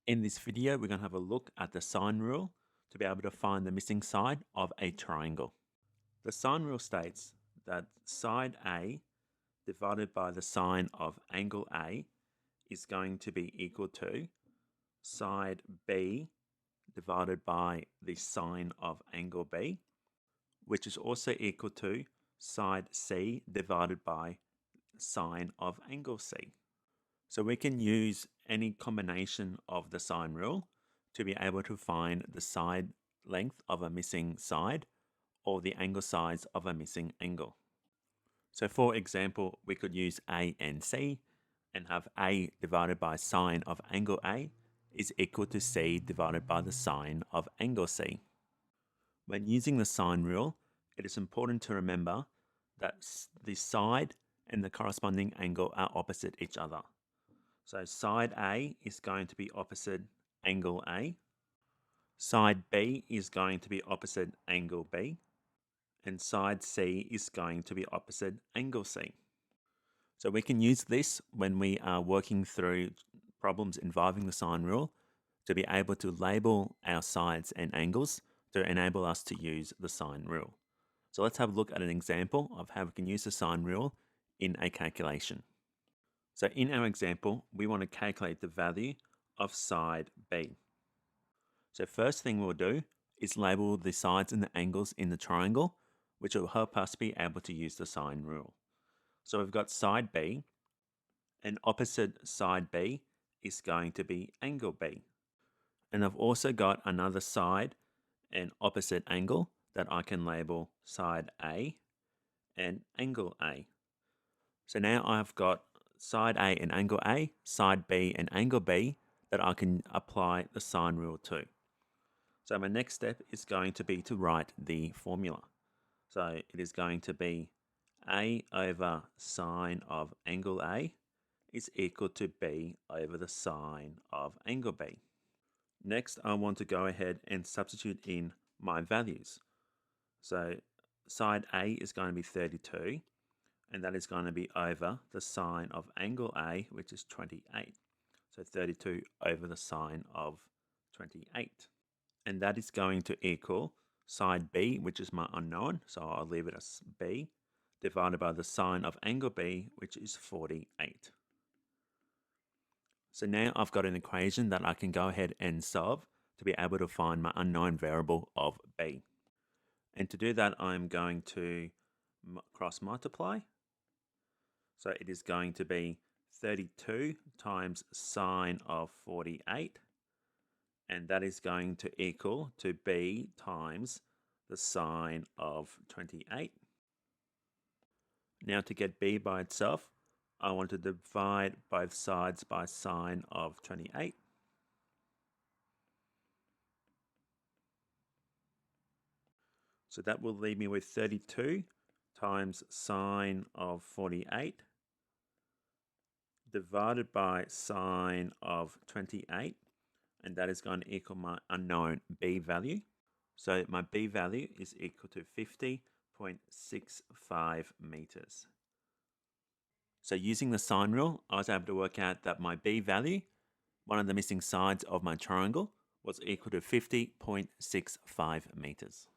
In this video, we're going to have a look at the sine rule to be able to find the missing side of a triangle. The sine rule states that side A divided by the sine of angle A is going to be equal to side B divided by the sine of angle B, which is also equal to side C divided by sine of angle C. So we can use any combination of the sine rule to be able to find the side length of a missing side or the angle size of a missing angle. So for example, we could use A and C and have A divided by sine of angle A is equal to C divided by the sine of angle C. When using the sine rule, it is important to remember that the side and the corresponding angle are opposite each other. So side A is going to be opposite angle A. Side B is going to be opposite angle B. And side C is going to be opposite angle C. So we can use this when we are working through problems involving the sine rule to be able to label our sides and angles to enable us to use the sine rule. So let's have a look at an example of how we can use the sine rule in a calculation. So in our example, we want to calculate the value of side B. So first thing we'll do is label the sides and the angles in the triangle, which will help us be able to use the sine rule. So we've got side B, and opposite side B is going to be angle B. And I've also got another side and opposite angle that I can label side A and angle A. So now I've got side A and angle A, side B and angle B that I can apply the sine rule to. So my next step is going to be to write the formula. So it is going to be A over sine of angle A is equal to B over the sine of angle B. Next, I want to go ahead and substitute in my values. So side A is going to be 32, and that is going to be over the sine of angle A, which is 28. So 32 over the sine of 28. And that is going to equal side B, which is my unknown, so I'll leave it as B, divided by the sine of angle B, which is 48. So now I've got an equation that I can go ahead and solve to be able to find my unknown variable of B. And to do that, I'm going to cross multiply. So it is going to be 32 times sine of 48. And that is going to equal to B times the sine of 28. Now to get B by itself, I want to divide both sides by sine of 28. So that will leave me with 32 times sine of 48 divided by sine of 28. And that is going to equal my unknown B value. So my B value is equal to 50.65 meters. So using the sine rule, I was able to work out that my B value, one of the missing sides of my triangle, was equal to 50.65 meters.